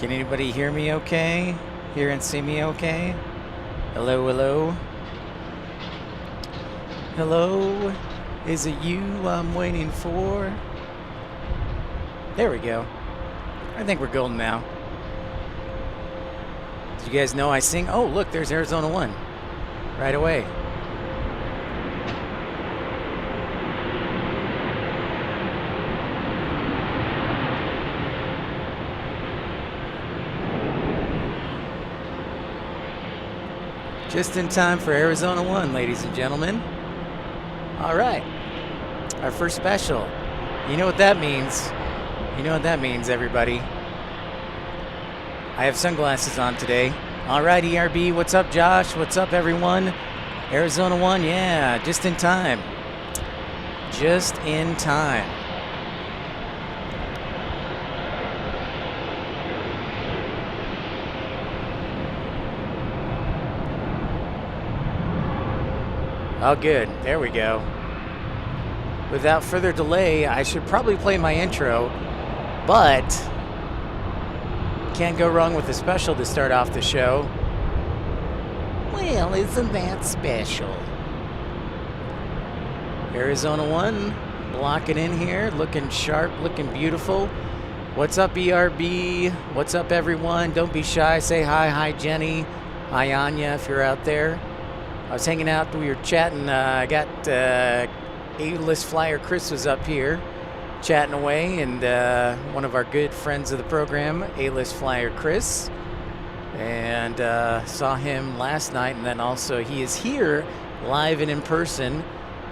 Can anybody hear me okay? Hear and see me okay? Hello, hello? Hello? Is it you I'm waiting for? There we go. I think we're golden now. Did you guys know I sing? Oh, look, there's Arizona 1 right away. Just in time for Arizona 1, ladies and gentlemen. All right, our first special. You know what that means. You know what that means, everybody. I have sunglasses on today. All right, ERB, what's up, Josh? What's up, everyone? Arizona 1, yeah, just in time. Just in time. Oh, good. There we go. Without further delay, I should probably play my intro, but can't go wrong with a special to start off the show. Well, isn't that special? Arizona 1, blocking in here, looking sharp, looking beautiful. What's up, ERB? What's up, everyone? Don't be shy. Say hi. Hi, Jenny. Hi, Anya, if you're out there. I was hanging out, we were chatting, I got A-list flyer Chris was up here chatting away, and one of our good friends of the program, A-list flyer Chris, and saw him last night, and then also he is here live and in person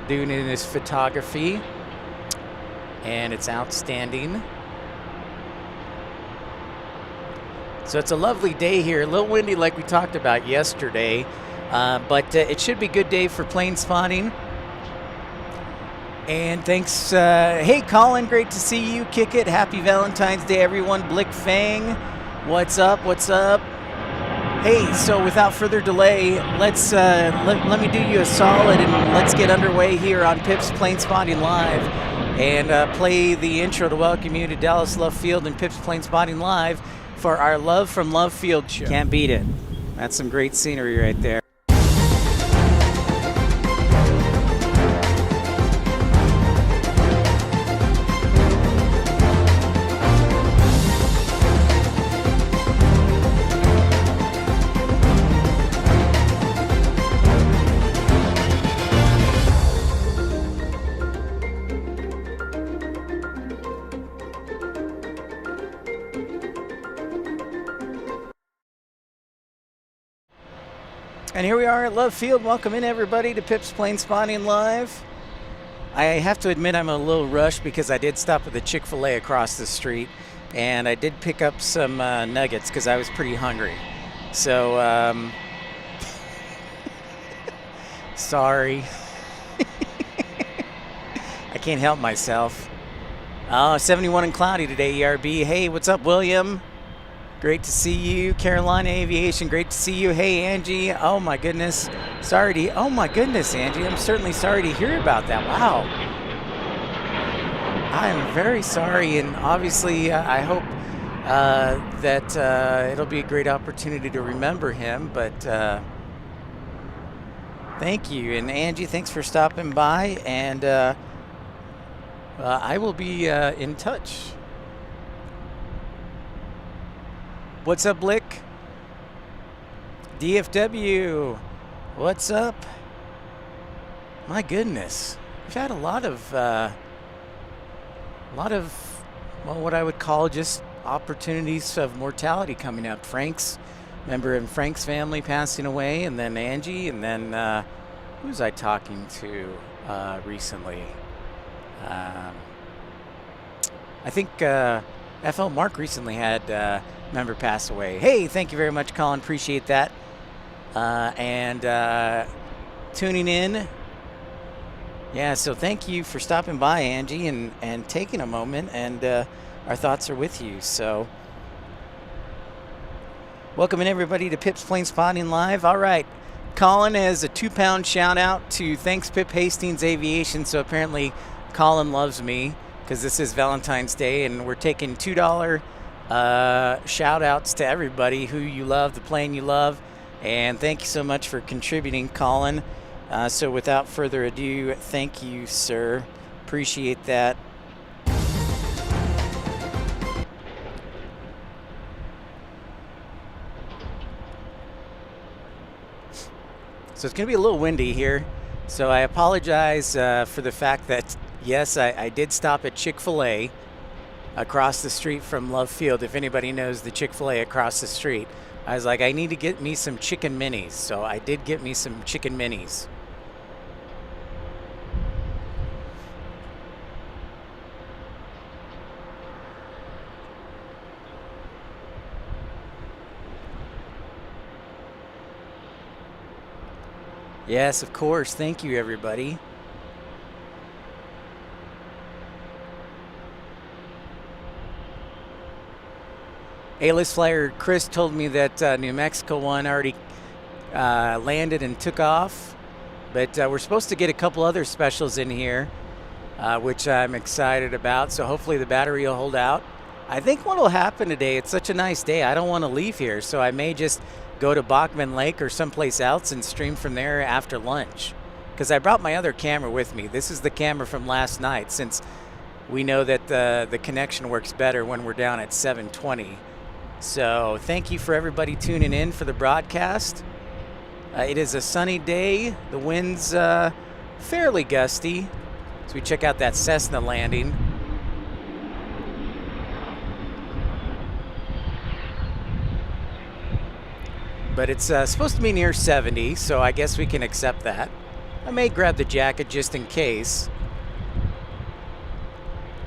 doing his photography, and it's outstanding. So it's a lovely day here, a little windy like we talked about yesterday. But it should be a good day for plane spotting. And thanks. Hey, Colin, great to see you. Kick it. Happy Valentine's Day, everyone. Blick Fang, what's up? What's up? Hey, so without further delay, let's let me do you a solid and let's get underway here on Pip's Plane Spotting Live and play the intro to welcome you to Dallas Love Field and Pip's Plane Spotting Live for our Love from Love Field show. Can't beat it. That's some great scenery right there. And here we are at Love Field. Welcome in, everybody, to Pip's Plane Spotting Live. I have to admit I'm a little rushed because I did stop at the Chick-fil-A across the street, and I did pick up some nuggets because I was pretty hungry. So, sorry. I can't help myself. Oh, 71 and cloudy today, ERB. Hey, what's up, William? Great to see you. Carolina Aviation, great to see you. Hey, Angie. Oh, my goodness. Sorry to... Oh, my goodness, Angie. I'm certainly sorry to hear about that. Wow. I am very sorry, and obviously I hope that it'll be a great opportunity to remember him, but thank you. And Angie, thanks for stopping by, and I will be in touch. What's up, Blick? DFW, what's up? My goodness, we've had a lot of, well, what I would call just opportunities of mortality coming up. Frank's, member in Frank's family passing away, and then Angie, and then who was I talking to recently? I think FL Mark recently had member pass away. Hey, thank you very much, Colin. Appreciate that. And tuning in. Yeah, so thank you for stopping by, Angie, and taking a moment, and our thoughts are with you. So welcome in, everybody, to Pip's Plane Spotting Live. All right, Colin has a 2-pound shout out to thanks Pip Hastings Aviation. So apparently Colin loves me because this is Valentine's Day, and we're taking $2 Shout outs to everybody who you love, the plane you love, and thank you so much for contributing, Colin. So without further ado, thank you, sir. Appreciate that. So it's going to be a little windy here. So I apologize for the fact that, yes, I did stop at Chick-fil-A across the street from Love Field. If anybody knows the Chick-fil-A across the street, I was like, I need to get me some chicken minis. So I did get me some chicken minis. Yes, of course. Thank you, everybody. A-list flyer Chris told me that New Mexico one already landed and took off, but we're supposed to get a couple other specials in here, which I'm excited about. So hopefully the battery will hold out. I think what will happen today, it's such a nice day, I don't want to leave here, so I may just go to Bachman Lake or someplace else and stream from there after lunch. Because I brought my other camera with me. This is the camera from last night, since we know that the connection works better when we're down at 720. So thank you for everybody tuning in for the broadcast. It is a sunny day. The wind's fairly gusty. So we check out that Cessna landing. But it's supposed to be near 70, so I guess we can accept that. I may grab the jacket just in case.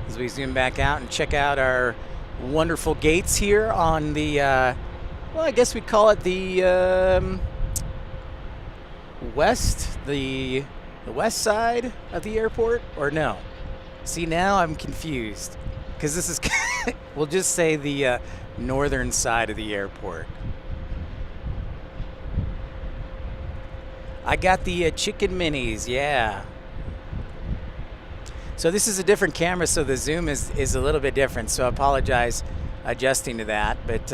As we zoom back out and check out our wonderful gates here on the, well, I guess we'd call it the west side of the airport, or no? See, now I'm confused, because this is, we'll just say the northern side of the airport. I got the chicken minis, yeah. So this is a different camera, so the zoom is a little bit different, so I apologize adjusting to that. But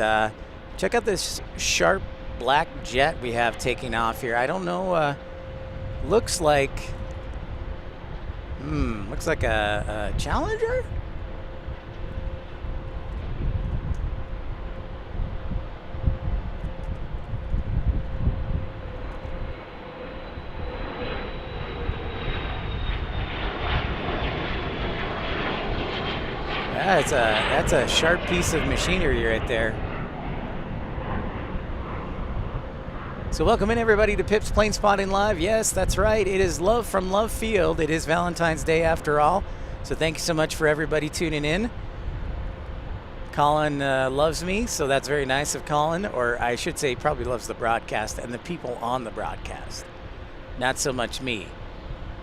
check out this sharp black jet we have taking off here. I don't know, looks like a Challenger? That's a sharp piece of machinery right there. So welcome in everybody to Pip's Planespotting Live. Yes, that's right. It is Love from Love Field. It is Valentine's Day after all. So thank you so much for everybody tuning in. Colin loves me, so that's very nice of Colin. Or I should say he probably loves the broadcast and the people on the broadcast. Not so much me.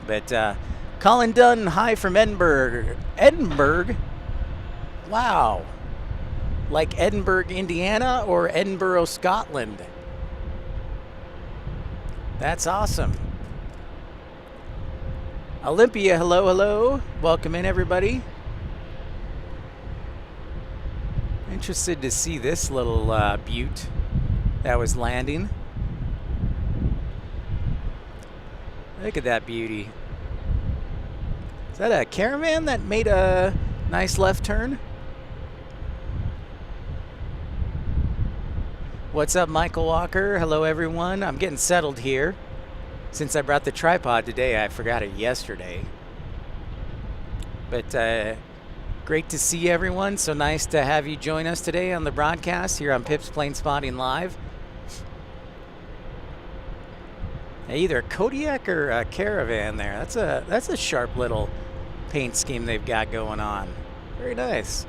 But Colin Dunn, hi from Edinburgh. Edinburgh? Wow. Like Edinburgh, Indiana, or Edinburgh, Scotland? That's awesome. Olympia, hello, hello. Welcome in, everybody. Interested to see this little butte that was landing. Look at that beauty. Is that a Caravan that made a nice left turn? What's up, Michael Walker? Hello, everyone. I'm getting settled here. Since I brought the tripod today, I forgot it yesterday. But great to see everyone. So nice to have you join us today on the broadcast here on Pip's Planespotting Live. Either a Kodiak or a Caravan there. That's a sharp little paint scheme they've got going on. Very nice.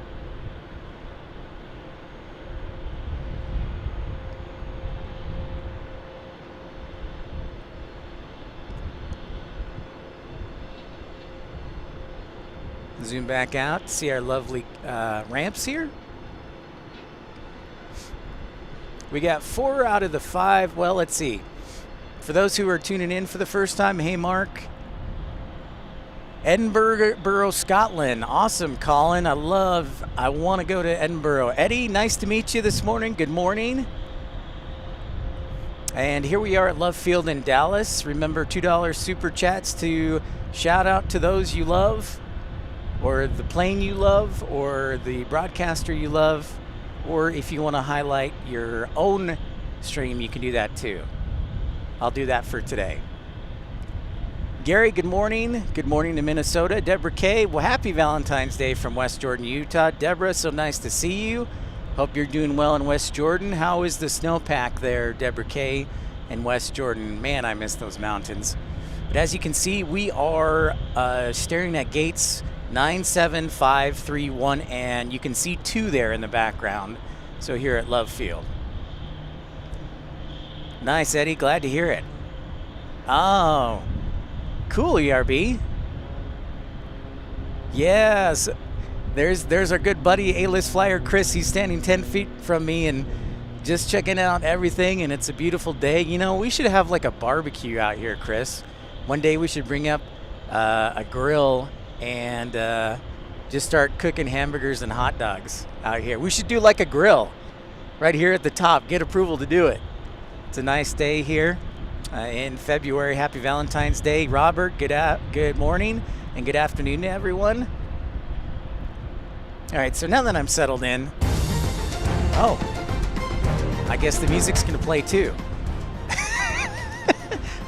Zoom back out to see our lovely ramps here. We got 4 out of the 5. Well, let's see. For those who are tuning in for the first time, hey, Mark. Edinburgh, Scotland. Awesome, Colin. I want to go to Edinburgh. Eddie, nice to meet you this morning. Good morning. And here we are at Love Field in Dallas. Remember, $2 super chats to shout out to those you love, or the plane you love, or the broadcaster you love, or if you want to highlight your own stream, you can do that too. I'll do that for today. Gary, good morning. Good morning to Minnesota. Deborah K. Well, happy Valentine's Day from West Jordan, Utah. Deborah, so nice to see you. Hope you're doing well in West Jordan. How is the snowpack there, Deborah K. in West Jordan? Man, I miss those mountains. But as you can see, we are staring at gates 97531, and you can see 2 there in the background. So here at Love Field. Nice, Eddie. Glad to hear it. Oh, cool, ERB. Yes. There's our good buddy, A-list flyer Chris. He's standing 10 feet from me and just checking out everything, and it's a beautiful day. You know, we should have like a barbecue out here, Chris. One day we should bring up a grill and just start cooking hamburgers and hot dogs out here. We should do like a grill right here at the top. Get approval to do it. It's a nice day here in February. Happy Valentine's Day. Robert, good morning and good afternoon to everyone. All right, so now that I'm settled in, I guess the music's gonna play too.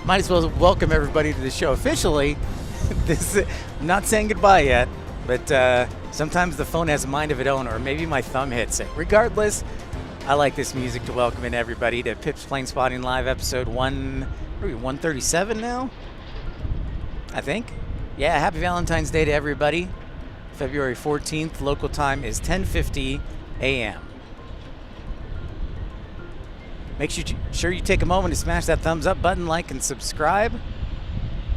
Might as well welcome everybody to the show officially. I'm not saying goodbye yet, but sometimes the phone has a mind of its own, or maybe my thumb hits it. Regardless, I like this music to welcome in everybody to Pip's Planespotting Live episode 137 now, I think. Yeah, happy Valentine's Day to everybody. February 14th, local time is 10:50 a.m. Make sure you take a moment to smash that thumbs up button, like, and subscribe.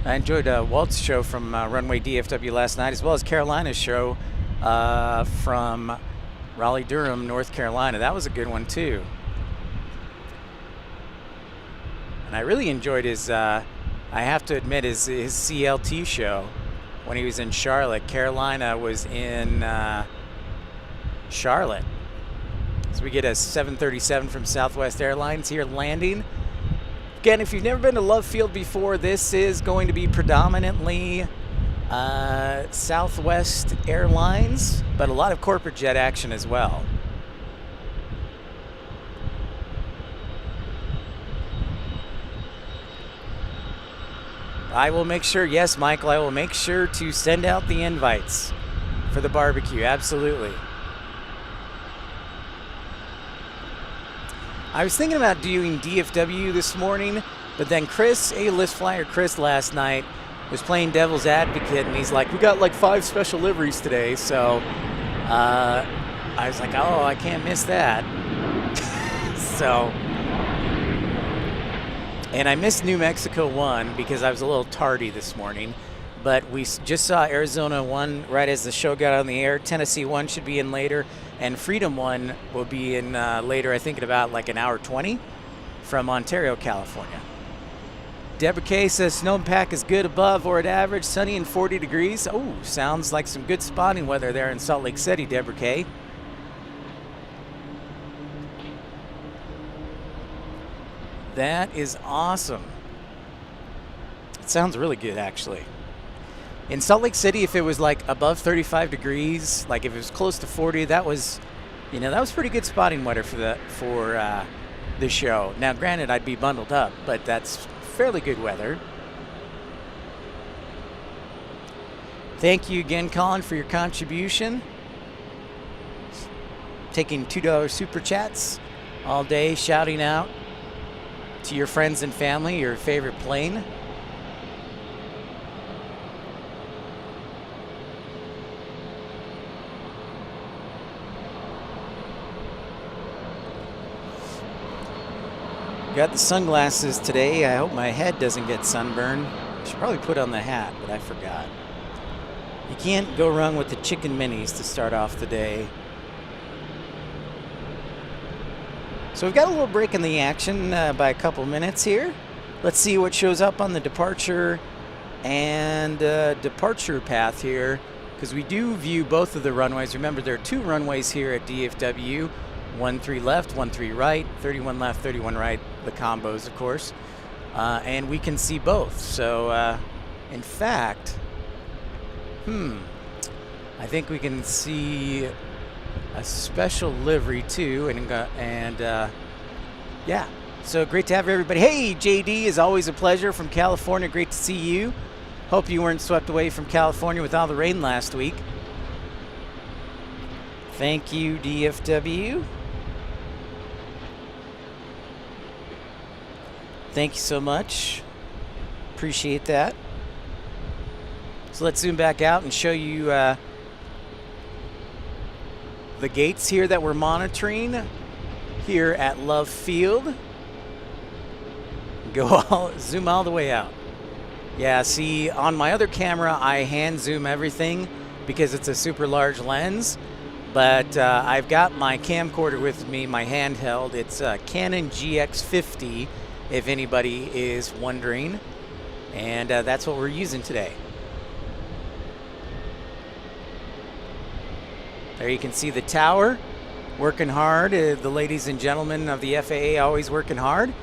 I enjoyed Walt's show from Runway DFW last night, as well as Carolina's show from Raleigh-Durham, North Carolina. That was a good one, too. And I really enjoyed his, I have to admit, his CLT show when he was in Charlotte. Carolina was in Charlotte. So we get a 737 from Southwest Airlines here landing. Again, if you've never been to Love Field before, this is going to be predominantly Southwest Airlines, but a lot of corporate jet action as well. I will make sure, yes, Michael, I will make sure to send out the invites for the barbecue, absolutely. I was thinking about doing DFW this morning, but then Chris, A-list flyer Chris last night, was playing devil's advocate, and he's like, we got like 5 special liveries today, so I was like, oh, I can't miss that. So, and I missed New Mexico 1 because I was a little tardy this morning, but we just saw Arizona 1 right as the show got on the air. Tennessee 1 should be in later, and Freedom 1 will be in later, I think in about like an hour 20 from Ontario, California. Deborah K says snowpack is good above or at average, sunny and 40 degrees. Oh, sounds like some good spotting weather there in Salt Lake City, Deborah K. That is awesome. It sounds really good, actually. In Salt Lake City, if it was like above 35 degrees, like if it was close to 40, that was, that was pretty good spotting weather for the show. Now, granted, I'd be bundled up, but that's fairly good weather. Thank you again, Colin, for your contribution. Taking $2 super chats all day, shouting out to your friends and family, your favorite plane. Got the sunglasses today. I hope my head doesn't get sunburned. I should probably put on the hat, but I forgot. You can't go wrong with the chicken minis to start off the day. So we've got a little break in the action by a couple minutes here. Let's see what shows up on the departure and departure path here, because we do view both of the runways. Remember, there are 2 runways here at DFW, 13 left, 13 right, 31 left, 31 right, the combos, of course, and we can see both. So, in fact, I think we can see a special livery too, and yeah. So great to have everybody. Hey, JD, is always a pleasure from California. Great to see you. Hope you weren't swept away from California with all the rain last week. Thank you, DFW. Thank you so much. Appreciate that. So let's zoom back out and show you the gates here that we're monitoring here at LUV Field. Zoom all the way out. Yeah, see, on my other camera, I hand zoom everything because it's a super large lens. But I've got my camcorder with me, my handheld. It's a Canon GX50, if anybody is wondering. And that's what we're using today. There you can see the tower, working hard. The ladies and gentlemen of the FAA always working hard.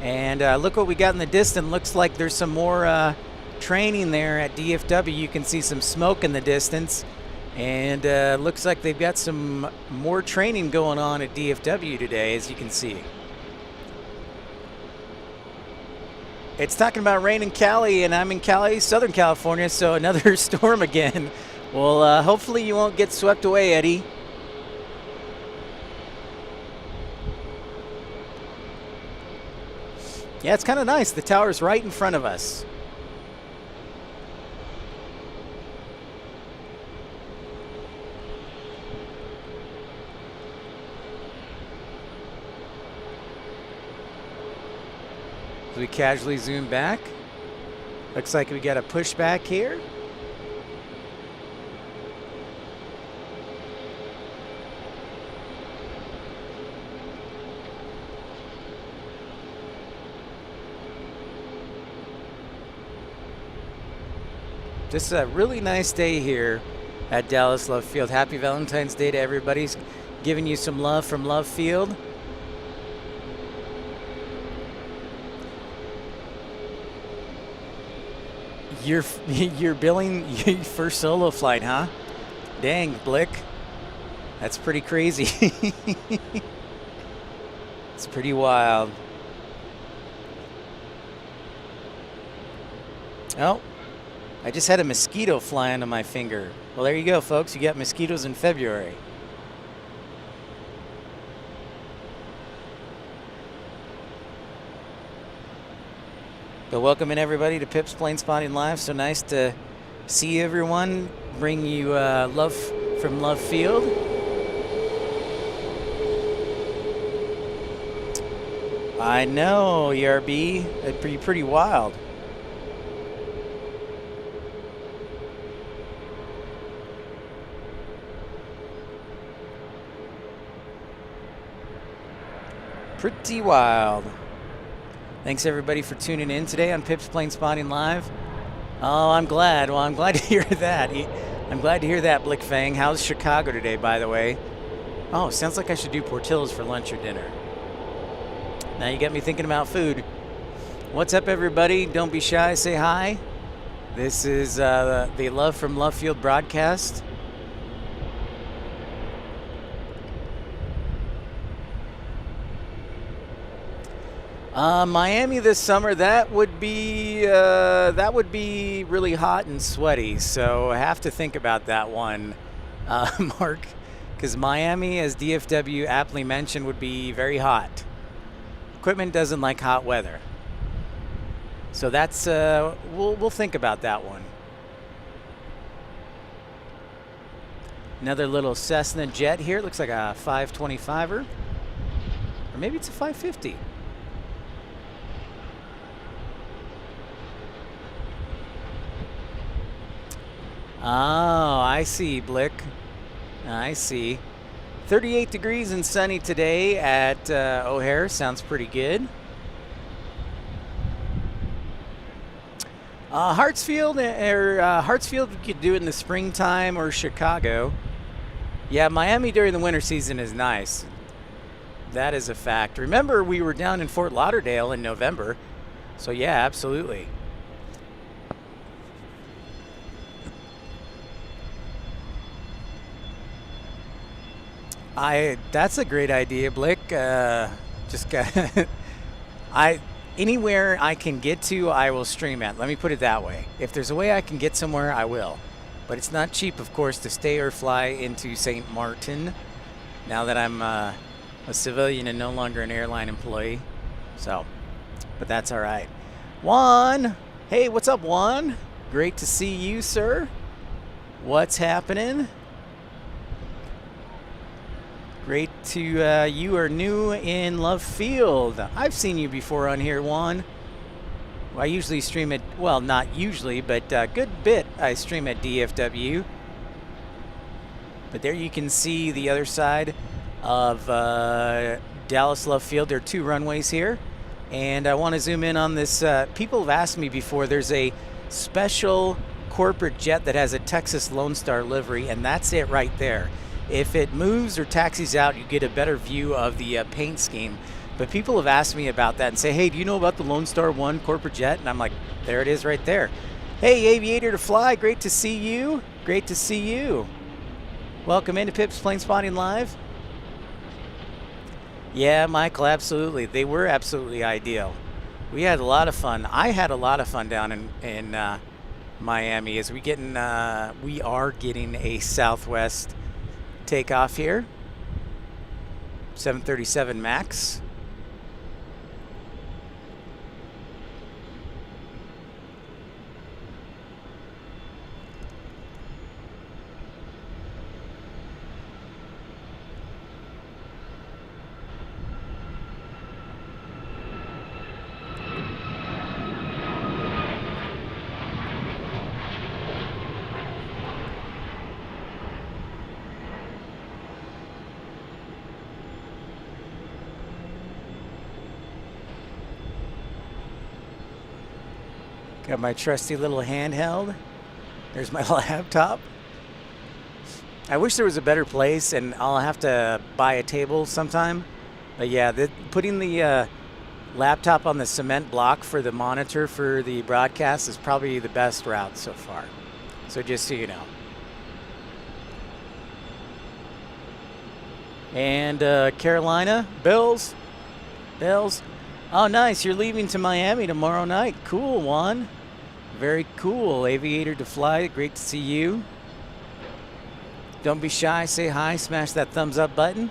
And look what we got in the distance. Looks like there's some more training there at DFW. You can see some smoke in the distance. And looks like they've got some more training going on at DFW today, as you can see. It's talking about rain in Cali, and I'm in Cali, Southern California, so another storm again. Well, hopefully you won't get swept away, Eddie. Yeah, it's kind of nice. The tower's right in front of us. We casually zoom back. Looks like we got a pushback here. Just a really nice day here at Dallas LUV Field. Happy Valentine's Day to everybody. Giving you some love from LUV Field. You're billing your first solo flight, huh? Dang, Blick. That's pretty crazy. It's pretty wild. Oh, I just had a mosquito fly onto my finger. Well, there you go, folks. You got mosquitoes in February. But welcome in everybody to Pip's Planespotting Live. So nice to see everyone. Bring you love from LUV Field. I know, ERB. It'd be pretty wild. Pretty wild. Thanks everybody for tuning in today on Pip's Planespotting Live. Oh, I'm glad. Well, I'm glad to hear that. I'm glad to hear that, Blickfang. How's Chicago today, by the way? Oh, sounds like I should do Portillo's for lunch or dinner. Now you got me thinking about food. What's up, everybody? Don't be shy. Say hi. This is the Love from LUV Field broadcast. Miami this summer, that would be really hot and sweaty. So I have to think about that one, Mark, because Miami, as DFW aptly mentioned, would be very hot. Equipment doesn't like hot weather. So that's we'll think about that one. Another little Cessna jet here. Looks like a 525er, or maybe it's a 550. Oh, I see, Blick. I see. 38 degrees and sunny today at O'Hare. Sounds pretty good. Hartsfield we could do it in the springtime, or Chicago. Yeah, Miami during the winter season is nice. That is a fact. Remember, we were down in Fort Lauderdale in November. So yeah, absolutely. That's a great idea, Blick. Just got anywhere I can get to, I will stream at. Let me put it that way. If there's a way I can get somewhere, I will. But it's not cheap, of course, to stay or fly into St. Martin now that I'm a civilian and no longer an airline employee. So, but that's all right. Juan, hey, what's up, Juan? Great to see you, sir. What's happening? Great to, you are new in Love Field. I've seen you before on here, Juan. I usually stream at, well, not usually, but a good bit I stream at DFW. But there you can see the other side of Dallas Love Field. There are two runways here. And I want to zoom in on this. People have asked me before, there's a special corporate jet that has a Texas Lone Star livery, and that's it right there. If it moves or taxis out, you get a better view of the paint scheme. But people have asked me about that and say, hey, do you know about the Lone Star 1 corporate jet? And I'm like, there it is right there. Hey, Aviator to Fly, great to see you. Great to see you. Welcome into Pip's Planespotting Live. Yeah, Michael, absolutely. They were absolutely ideal. We had a lot of fun. I had a lot of fun down in Miami as we are getting a Southwest takeoff here. 737 MAX. Got my trusty little handheld. There's my laptop. I wish there was a better place, and I'll have to buy a table sometime. But yeah, putting the laptop on the cement block for the monitor for the broadcast is probably the best route so far. So just so you know. And Carolina, Bills. Oh, nice. You're leaving to Miami tomorrow night. Cool, Juan. Very cool. Aviator to Fly. Great to see you. Don't be shy. Say hi. Smash that thumbs up button.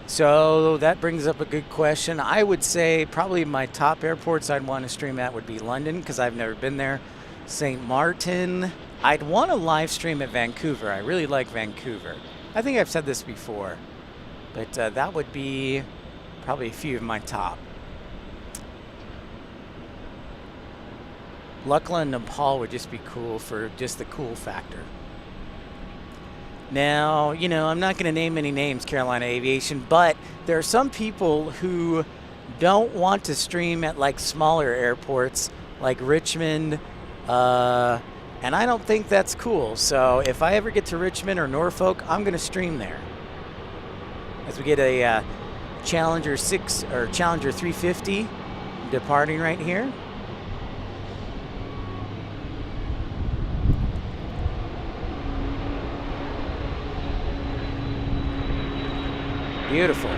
So that brings up a good question. I would say probably my top airports I'd want to stream at would be London, because I've never been there. St. Martin. I'd want to live stream at Vancouver. I really like Vancouver. I think I've said this before. But that would be probably a few of my top. Lukla and Nepal would just be cool for just the cool factor. Now, you know, I'm not going to name any names, Carolina Aviation, but there are some people who don't want to stream at like smaller airports like Richmond, and I don't think that's cool. So if I ever get to Richmond or Norfolk, I'm going to stream there. As we get a Challenger 6 or Challenger 350 departing right here. Beautiful.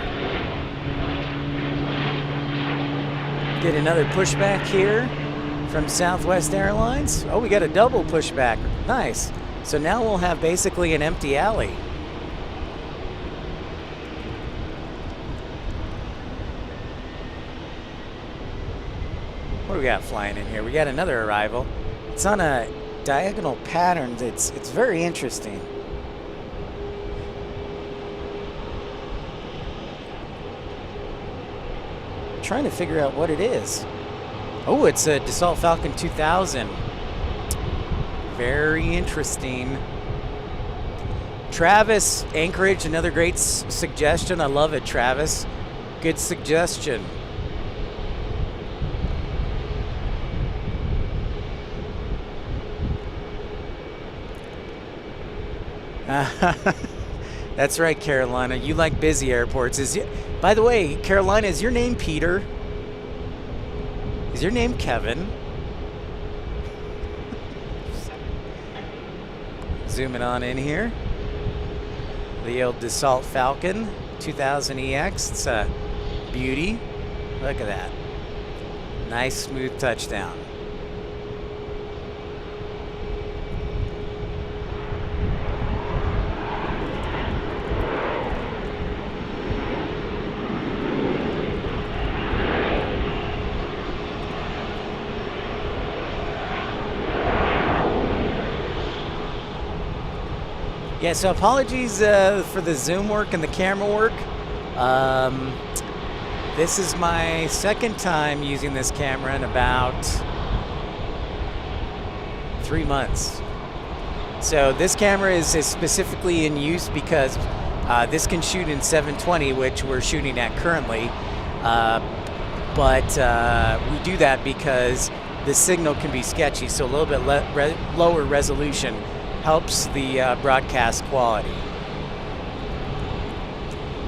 Get another pushback here from Southwest Airlines. Oh, we got a double pushback. Nice. So now we'll have basically an empty alley. What do we got flying in here? We got another arrival. It's on a diagonal pattern. It's very interesting. Trying to figure out what it is. Oh, it's a Dassault Falcon 2000. Very interesting. Travis, Anchorage, another great suggestion. I love it, Travis. Good suggestion. That's right, Carolina. You like busy airports. By the way, Carolina, is your name Peter? Is your name Kevin? Zooming on in here. The old Dassault Falcon 2000 EX. It's a beauty. Look at that. Nice smooth touchdown. Yeah, so apologies for the zoom work and the camera work. This is my second time using this camera in about 3 months. So this camera is specifically in use because this can shoot in 720, which we're shooting at currently. But we do that because the signal can be sketchy, so a little bit lower resolution helps the broadcast quality.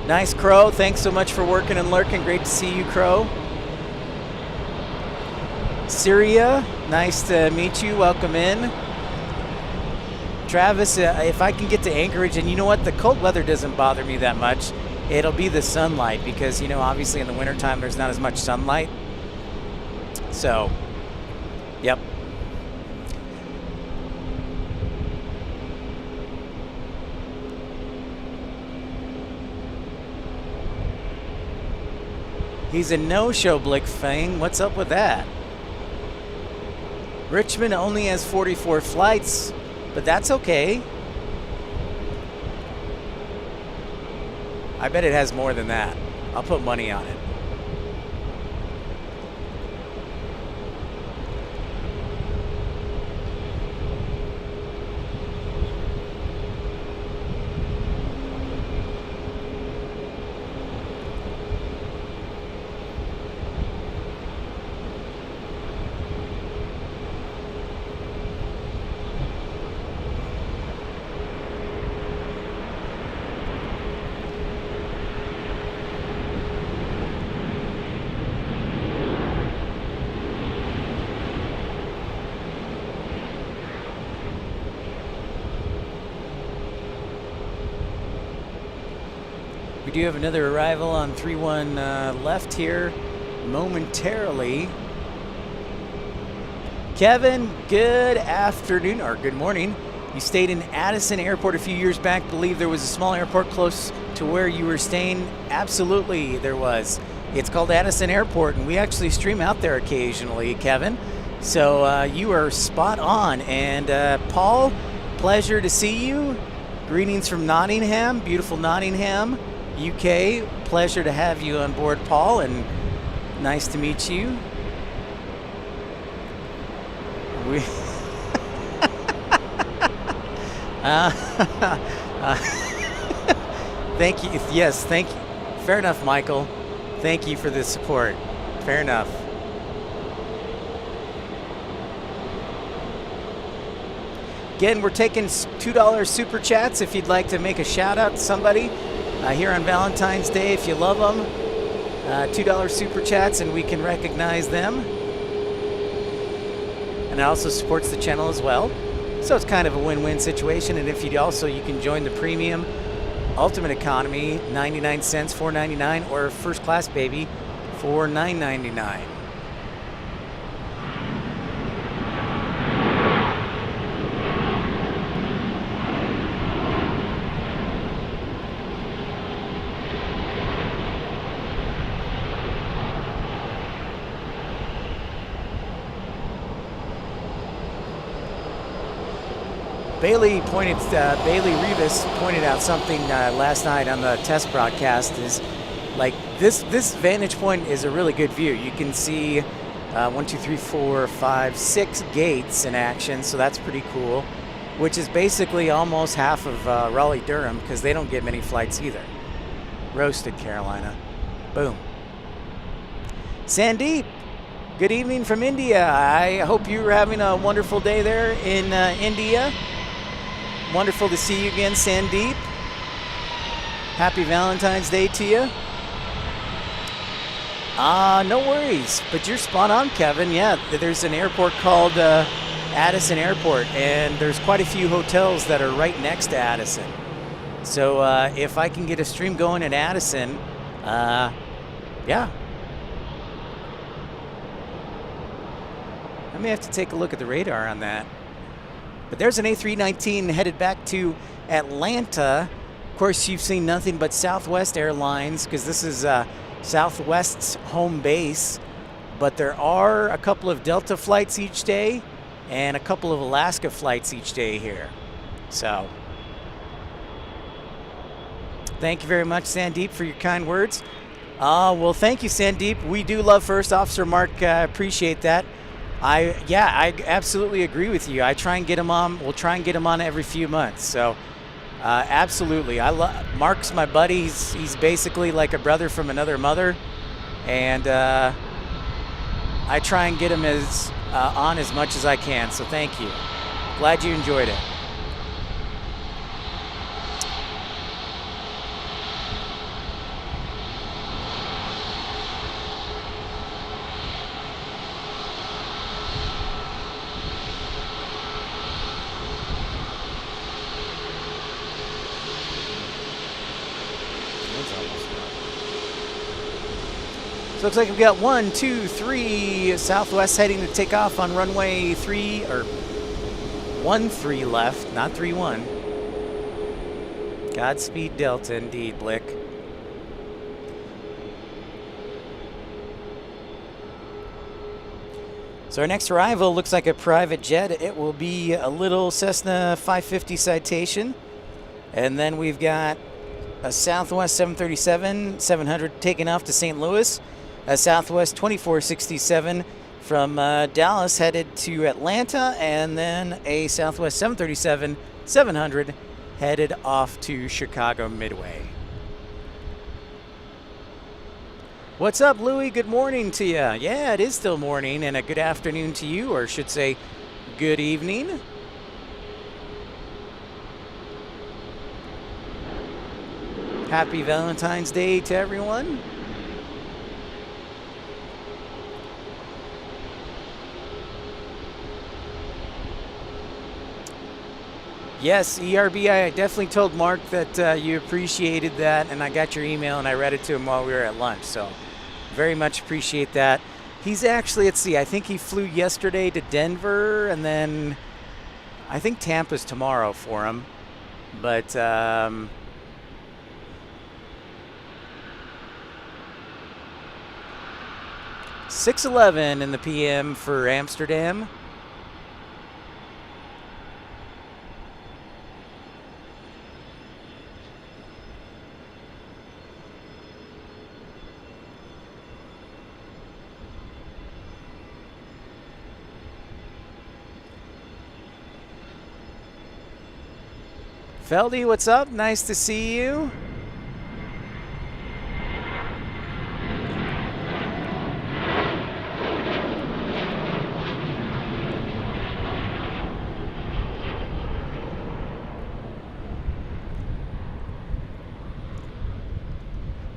Nice, Crow. Thanks so much for working and lurking. Great to see you, Crow. Syria, nice to meet you. Welcome in. Travis, if I can get to Anchorage, and you know what? The cold weather doesn't bother me that much. It'll be the sunlight because, you know, obviously in the wintertime there's not as much sunlight. So, yep. He's a no-show, Blick Fang. What's up with that? Richmond only has 44 flights, but that's okay. I bet it has more than that. I'll put money on it. We do have another arrival on 3-1 left here momentarily. Kevin, good afternoon, or good morning. You stayed in Addison Airport a few years back. Believe there was a small airport close to where you were staying. Absolutely, there was. It's called Addison Airport, and we actually stream out there occasionally, Kevin. So you are spot on. And Paul, pleasure to see you. Greetings from Nottingham, beautiful Nottingham, UK. Pleasure to have you on board, Paul, and nice to meet you. Thank you. Yes, thank you. Fair enough, Michael. Thank you for the support. Fair enough. Again, we're taking $2 super chats if you'd like to make a shout out to somebody here on Valentine's Day if you love them. $2 super chats and we can recognize them. And it also supports the channel as well. So it's kind of a win-win situation. And if you can join the premium ultimate economy, 99 cents, $4.99, or first class baby for $9.99. Bailey Rivas pointed out something last night on the test broadcast. Is like this vantage point is a really good view. You can see 1, 2, 3, 4, 5, 6 gates in action, so that's pretty cool. Which is basically almost half of Raleigh-Durham because they don't get many flights either. Roasted, Carolina. Boom. Sandeep, good evening from India. I hope you're having a wonderful day there in India. Wonderful to see you again, Sandeep. Happy Valentine's Day to you. No worries, but you're spot on, Kevin. Yeah, there's an airport called Addison Airport, and there's quite a few hotels that are right next to Addison. So if I can get a stream going at Addison, yeah. I may have to take a look at the radar on that. But there's an A319 headed back to Atlanta. Of course, you've seen nothing but Southwest Airlines because this is Southwest's home base. But there are a couple of Delta flights each day and a couple of Alaska flights each day here. So, thank you very much, Sandeep, for your kind words. Well, thank you, Sandeep. We do love First Officer Mark. Appreciate that. I absolutely agree with you. I try and get him on. We'll try and get him on every few months. So, absolutely. Mark's my buddy. He's basically like a brother from another mother, and I try and get him on as much as I can. So, thank you. Glad you enjoyed it. So looks like we've got 1, 2, 3 Southwest heading to take off on runway 3 or 13 left, not 31. Godspeed Delta, indeed, Blick. So our next arrival looks like a private jet. It will be a little Cessna 550 Citation, and then we've got a Southwest 737-700 taking off to St. Louis. A Southwest 2467 from Dallas headed to Atlanta, and then a Southwest 737-700 headed off to Chicago Midway. What's up, Louie? Good morning to you. Yeah, it is still morning, and a good afternoon to you, or I should say good evening. Happy Valentine's Day to everyone. Yes, ERB, I definitely told Mark that you appreciated that, and I got your email and I read it to him while we were at lunch, so very much appreciate that. He's actually, let's see, I think he flew yesterday to Denver, and then I think Tampa's tomorrow for him, but 6:11 in the PM for Amsterdam. Feldy, what's up? Nice to see you.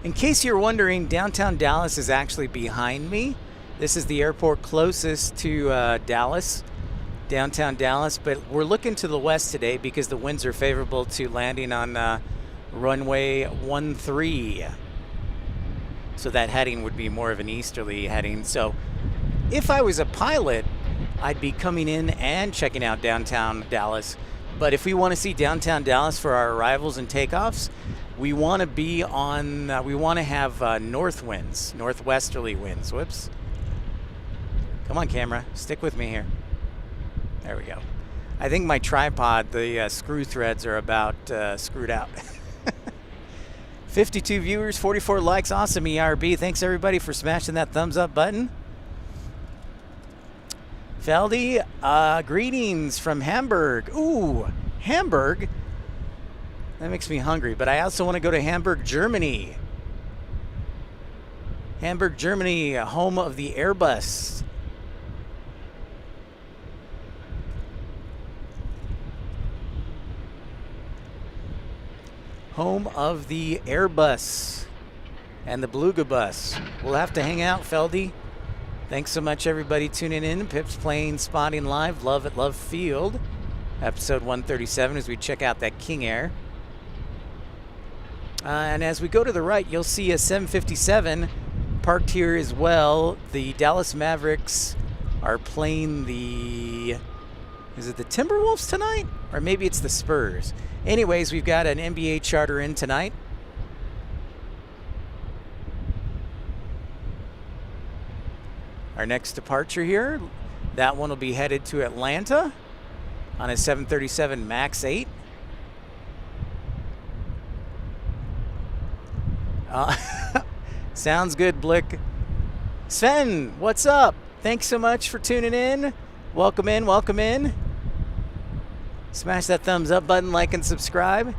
In case you're wondering, downtown Dallas is actually behind me. This is the airport closest to Dallas. Downtown Dallas, but we're looking to the west today because the winds are favorable to landing on runway 13. So that heading would be more of an easterly heading. So if I was a pilot, I'd be coming in and checking out downtown Dallas. But if we want to see downtown Dallas for our arrivals and takeoffs, we want to be on, we want to have north winds, northwesterly winds. Whoops. Come on, camera. Stick with me here. There we go. I think my tripod, the screw threads are about screwed out. 52 viewers, 44 likes. Awesome, ERB. Thanks, everybody, for smashing that thumbs up button. Feldy, greetings from Hamburg. Ooh, Hamburg. That makes me hungry, but I also want to go to Hamburg, Germany. Hamburg, Germany, home of the Airbus. home of the Airbus and the Beluga bus. We'll have to hang out, Feldy. Thanks so much, everybody, tuning in. Pip's Planespotting Live, Love at Love Field, episode 137, as we check out that King Air. And as we go to the right, you'll see a 757 parked here as well. The Dallas Mavericks are playing the... Is it the Timberwolves tonight? Or maybe it's the Spurs. Anyways, we've got an NBA charter in tonight. Our next departure here, that one will be headed to Atlanta on a 737 MAX 8. Sounds good, Blick. Sven, what's up? Thanks so much for tuning in. Welcome in, welcome in. Smash that thumbs up button, like and subscribe.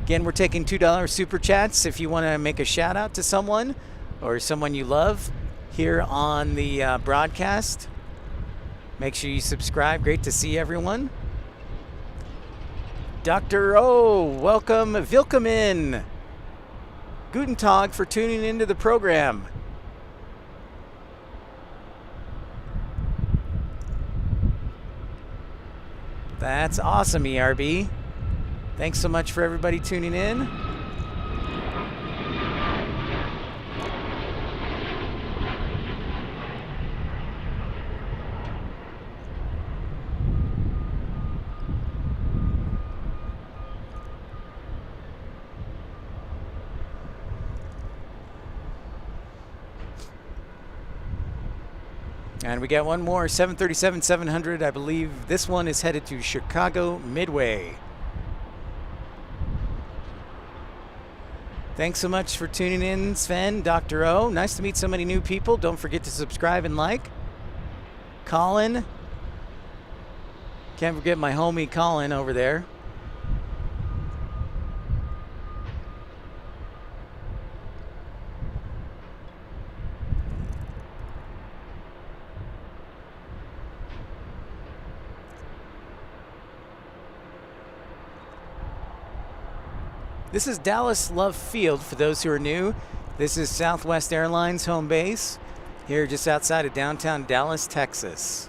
Again, we're taking $2 super chats if you want to make a shout out to someone or someone you love here on the broadcast. Make sure you subscribe. Great to see everyone. Dr. O, welcome. Willkommen. Guten Tag for tuning into the program. That's awesome, ERB. Thanks so much for everybody tuning in. And we got one more 737-700. I believe this one is headed to Chicago Midway. Thanks so much for tuning in, Sven, Dr. O. Nice to meet so many new people. Don't forget to subscribe and like. Colin. Can't forget my homie Colin over there. This is Dallas Love Field for those who are new. This is Southwest Airlines home base here just outside of downtown Dallas, Texas.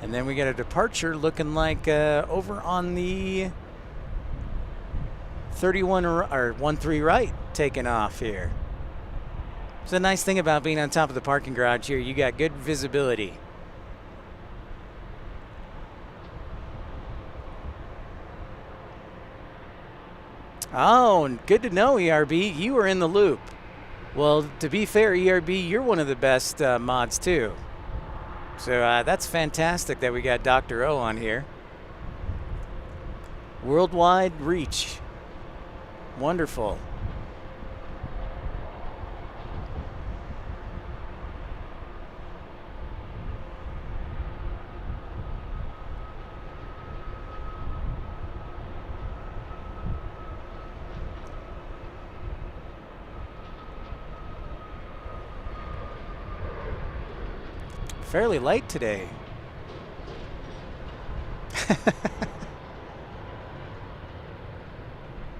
And then we get a departure looking like over on the 31 or 13 right taking off here. It's a nice thing about being on top of the parking garage here. You got good visibility. Oh, good to know, ERB. You were in the loop. Well, to be fair, ERB, you're one of the best mods too. So that's fantastic that we got Dr. O on here. Worldwide reach. Wonderful. Fairly light today.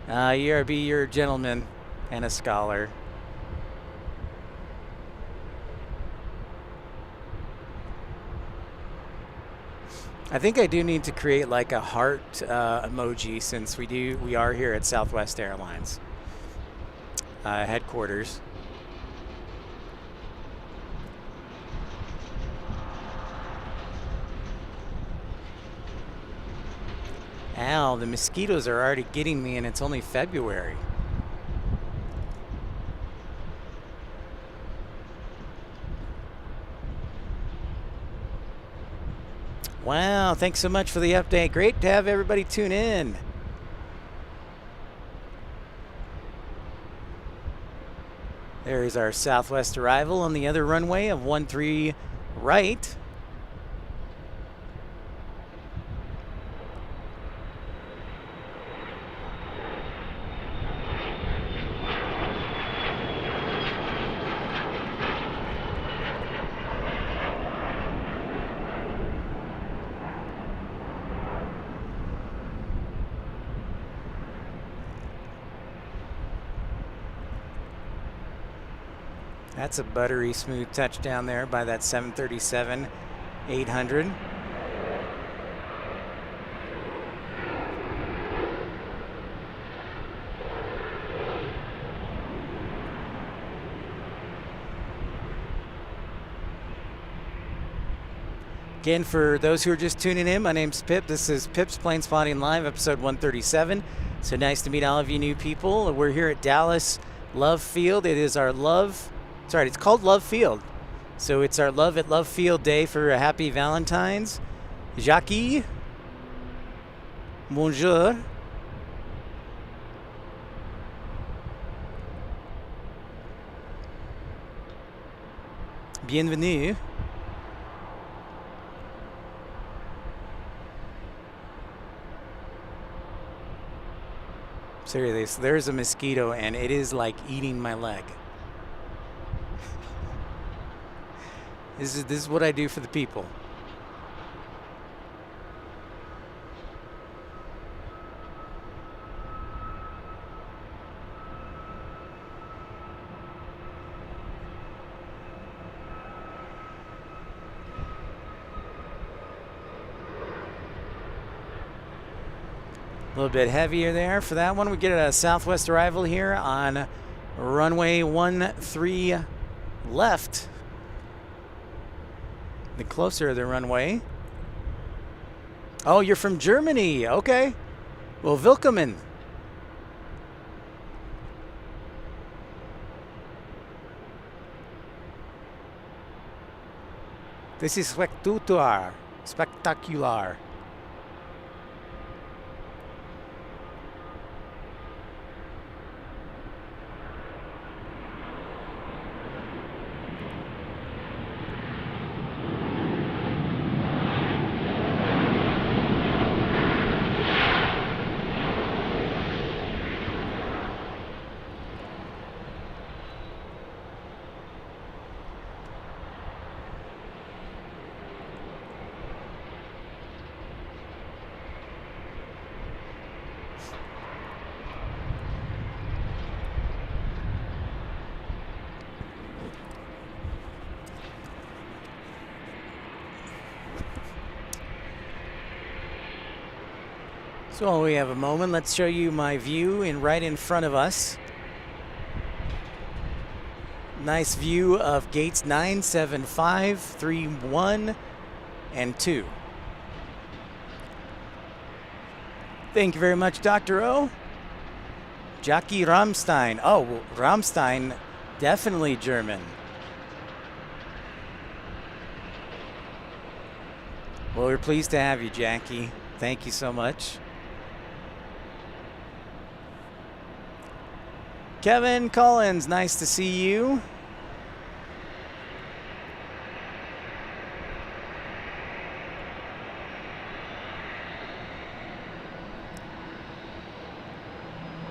ERB, you're a gentleman and a scholar. I think I do need to create like a heart emoji since we are here at Southwest Airlines headquarters. Ow, the mosquitoes are already getting me and it's only February. Wow, thanks so much for the update. Great to have everybody tune in. There is our southwest arrival on the other runway of 13 right. That's a buttery smooth touchdown there by that 737-800. Again, for those who are just tuning in, my name's Pip. This is Pip's Planespotting Live, episode 137. So nice to meet all of you new people. We're here at Dallas Love Field. It is our it's called Love Field. So it's our Love at Love Field day for a happy Valentine's. Jackie. Bonjour. Bienvenue. Seriously, there's a mosquito and it is like eating my leg. This is what I do for the people. A little bit heavier there for that one. We get a southwest arrival here on runway 13 left. The closer the runway. Oh, you're from Germany. Okay. Well, willkommen. This is spectacular. Spectacular. So while we have a moment, let's show you my view right in front of us. Nice view of gates 9, 7, 5, 3, 1, and 2. Thank you very much, Dr. O. Jackie Rammstein. Oh, well, Rammstein, definitely German. Well, we're pleased to have you, Jackie. Thank you so much. Kevin Collins, nice to see you.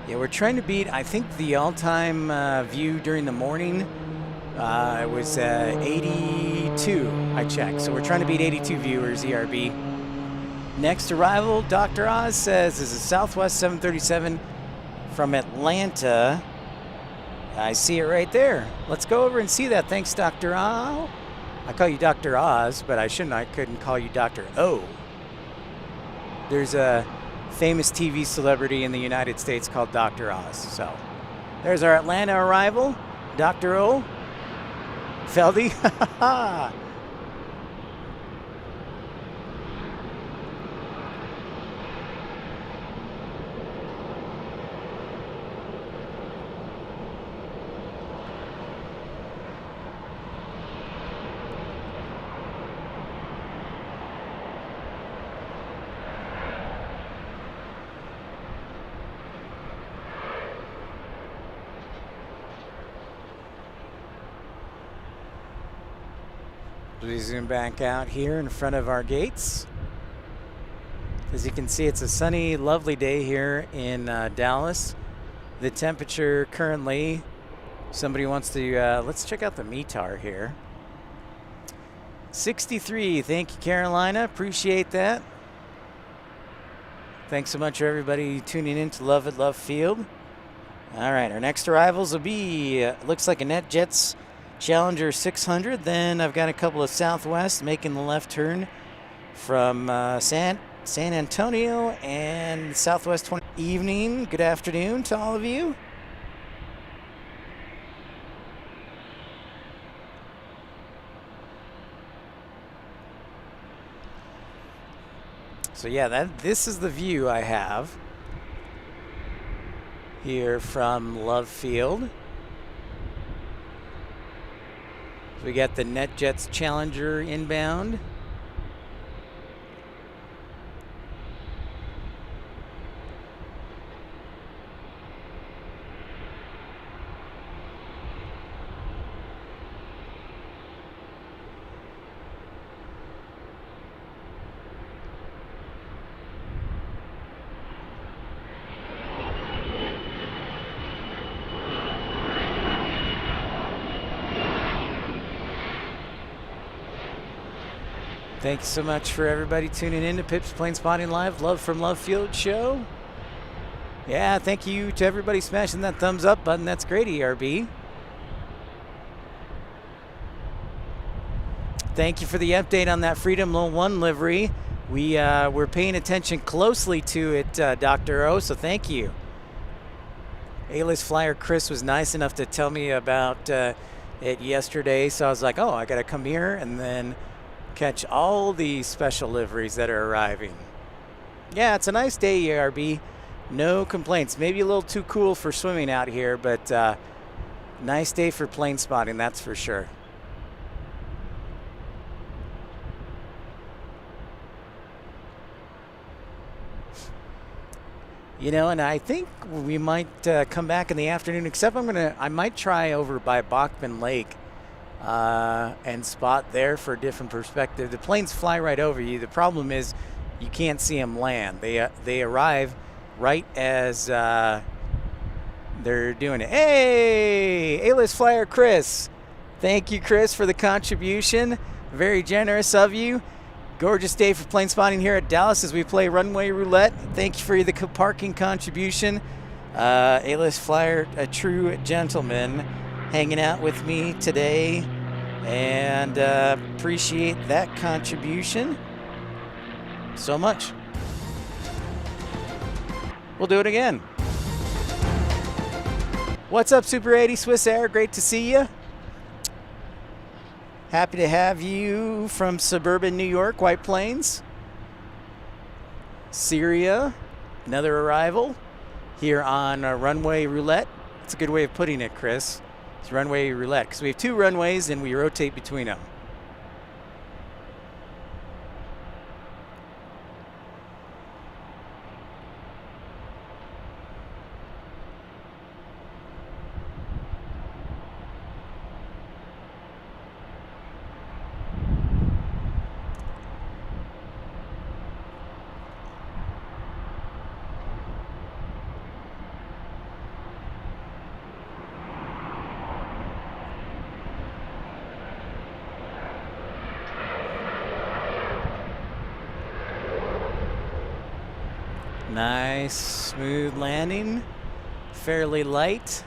Yeah, we're trying to beat, I think, the all-time view during the morning. It was 82, I checked. So we're trying to beat 82 viewers, ERB. Next arrival, Dr. Oz says, is a Southwest 737 from Atlanta. I see it right there. Let's go over and see that. Thanks, Dr. O. I call you Dr. Oz, but I shouldn't. I couldn't call you Dr. O. There's a famous TV celebrity in the United States called Dr. Oz. So there's our Atlanta arrival. Dr. O. Feldy. We zoom back out here in front of our gates. As you can see, it's a sunny, lovely day here in Dallas. The temperature currently, somebody wants to, let's check out the METAR here. 63. Thank you, Carolina. Appreciate that. Thanks so much for everybody tuning in to Love at Love Field. All right, our next arrivals will be, looks like a NetJets Challenger 600. Then I've got a couple of Southwest making the left turn from San Antonio and Southwest 20. Evening, good afternoon to all of you. So yeah, this is the view I have here from Love Field. We got the NetJets Challenger inbound. Thanks so much for everybody tuning in to Pip's Planespotting Live Love from Love Field show. Yeah, thank you to everybody smashing that thumbs up button. That's great, ERB. Thank you for the update on that Freedom 1 livery. We're paying attention closely to it, Dr. O, so thank you. A-list flyer Chris was nice enough to tell me about it yesterday, so I was like, oh, I got to come here and then catch all the special liveries that are arriving. Yeah, it's a nice day, ERB. No complaints. Maybe a little too cool for swimming out here, but nice day for plane spotting, that's for sure. You know, and I think we might come back in the afternoon, except I might try over by Bachman Lake and spot there for a different perspective. The planes fly right over you. The problem is you can't see them land. They arrive right as they're doing it. Hey, A-list flyer Chris. Thank you, Chris, for the contribution. Very generous of you. Gorgeous day for plane spotting here at Dallas as we play Runway Roulette. Thank you for the parking contribution. A-list flyer, a true gentleman, hanging out with me today, and appreciate that contribution so much. We'll do it again. What's up, Super 80 Swiss Air? Great to see you. Happy to have you from suburban New York, White Plains. Syria, another arrival here on Runway Roulette. That's a good way of putting it, Chris. It's Runway Roulette, because we have two runways and we rotate between them. Nice, smooth landing, fairly light.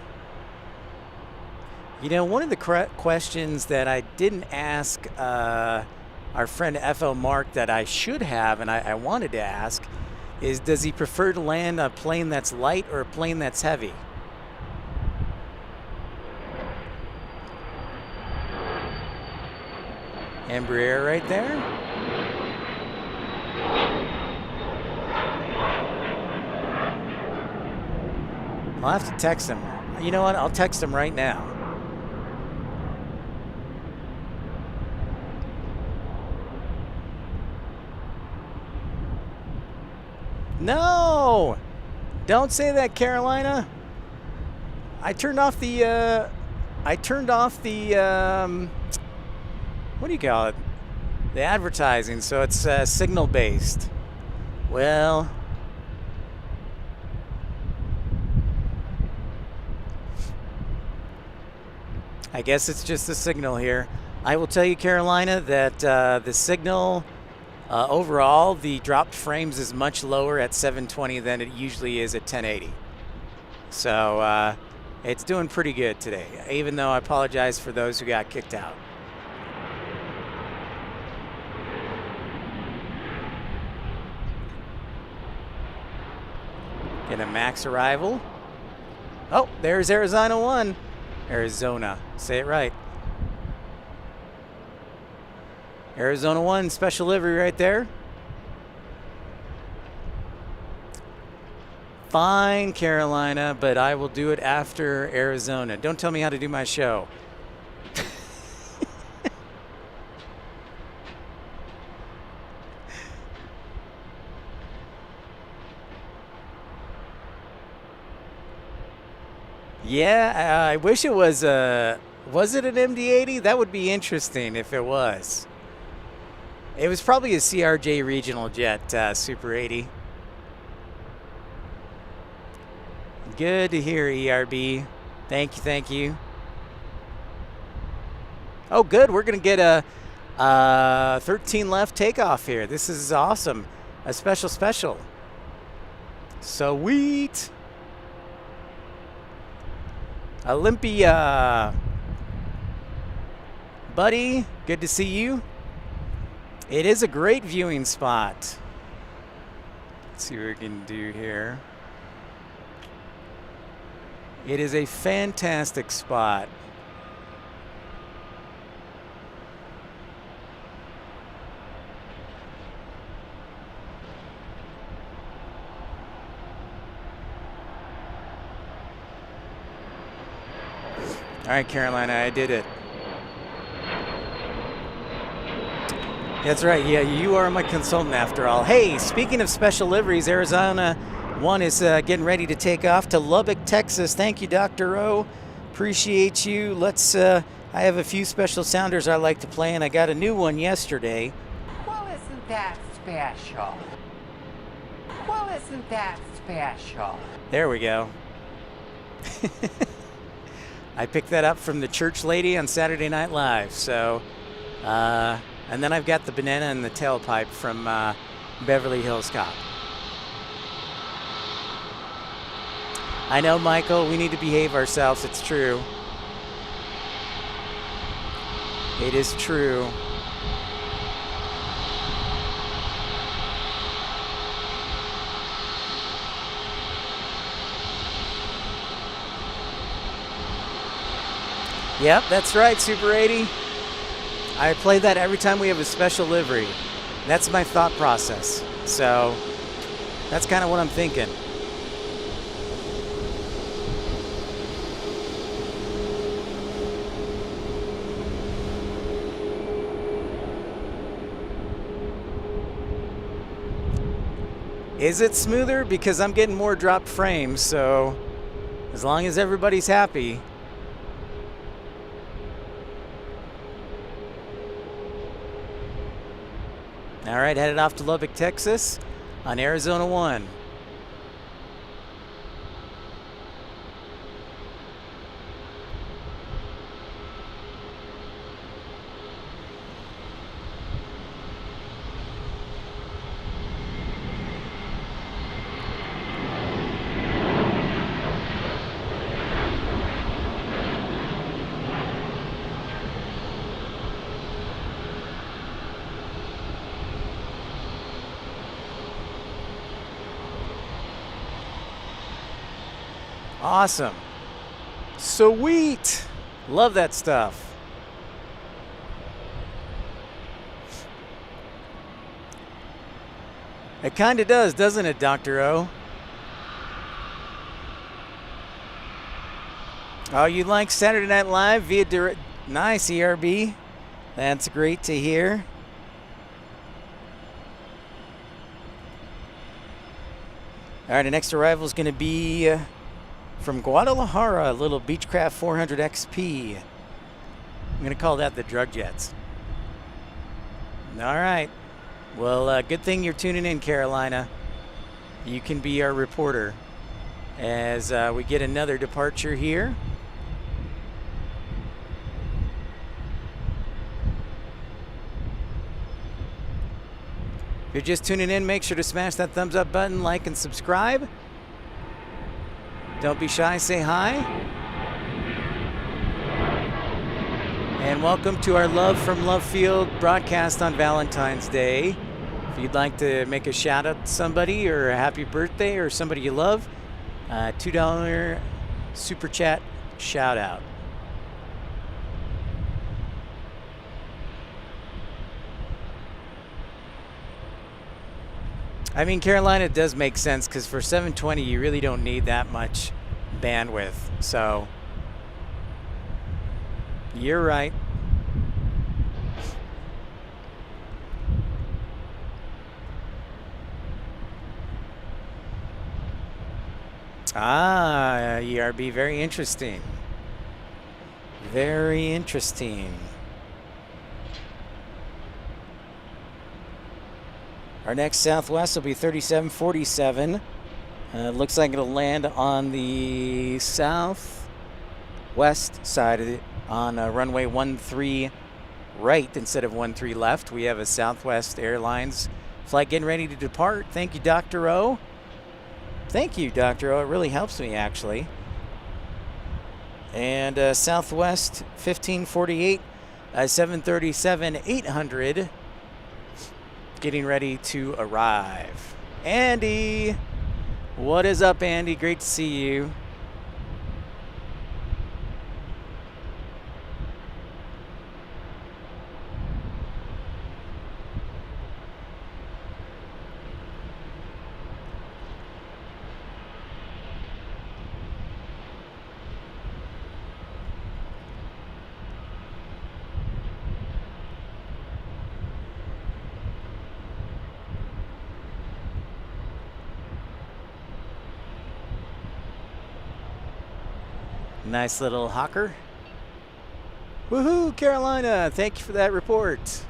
You know, one of the questions that I didn't ask our friend FL Mark that I should have, and I wanted to ask, is does he prefer to land a plane that's light or a plane that's heavy? Embraer right there. I'll have to text him. You know what? I'll text him right now. No! Don't say that, Carolina. I turned off the, what do you call it? the advertising, so it's signal based. Well, I guess it's just the signal here. I will tell you, Carolina, that the signal overall, the dropped frames is much lower at 720 than it usually is at 1080. So it's doing pretty good today, even though I apologize for those who got kicked out. Get a max arrival. Oh, there's Arizona 1. Arizona, say it right. Arizona 1, special livery right there. Fine, Carolina, but I will do it after Arizona. Don't tell me how to do my show. Yeah, I wish it was it an MD-80? That would be interesting if it was. It was probably a CRJ regional jet, Super 80. Good to hear, ERB. Thank you, thank you. Oh, good. We're going to get a 13 left takeoff here. This is awesome. A special. Sweet. Olympia. Buddy, good to see you. It is a great viewing spot. Let's see what we can do here. It is a fantastic spot. All right, Carolina, I did it. That's right. Yeah, you are my consultant after all. Hey, speaking of special liveries, Arizona 1 is getting ready to take off to Lubbock, Texas. Thank you, Dr. O. Appreciate you. Let's. I have a few special sounders I like to play, and I got a new one yesterday. Well, isn't that special? Well, isn't that special? There we go. I picked that up from the church lady on Saturday Night Live. So, and then I've got the banana and the tailpipe from Beverly Hills Cop. I know, Michael, we need to behave ourselves. It's true. It is true. Yep, that's right, Super 80. I play that every time we have a special livery. That's my thought process. So that's kind of what I'm thinking. Is it smoother? Because I'm getting more dropped frames, so as long as everybody's happy. All right, headed off to Lubbock, Texas on Arizona 1. Awesome. Sweet. Love that stuff. It kind of does, doesn't it, Dr. O? Oh, you like Saturday Night Live via direct? Nice, ERB. That's great to hear. All right, the next arrival is going to be from Guadalajara, a little Beechcraft 400 XP. I'm going to call that the drug jets. All right. Well, good thing you're tuning in, Carolina. You can be our reporter as we get another departure here. If you're just tuning in, make sure to smash that thumbs up button, like and subscribe. Don't be shy, say hi. And welcome to our Love from Love Field broadcast on Valentine's Day. If you'd like to make a shout out to somebody or a happy birthday or somebody you love, $2 super chat shout out. I mean, Carolina does make sense because for 720 you really don't need that much bandwidth. So you're right. Ah, ERB, very interesting. Very interesting. Our next Southwest will be 3747. Looks like it'll land on the southwest side of it on runway 13 right instead of 13 left. We have a Southwest Airlines flight getting ready to depart. Thank you, Dr. O. Thank you, Dr. O. It really helps me, actually. And Southwest 1548, 737-800. Getting ready to arrive. Andy, what is up, Andy? Great to see you. Nice little hawker. Woohoo, Carolina. Thank you for that report.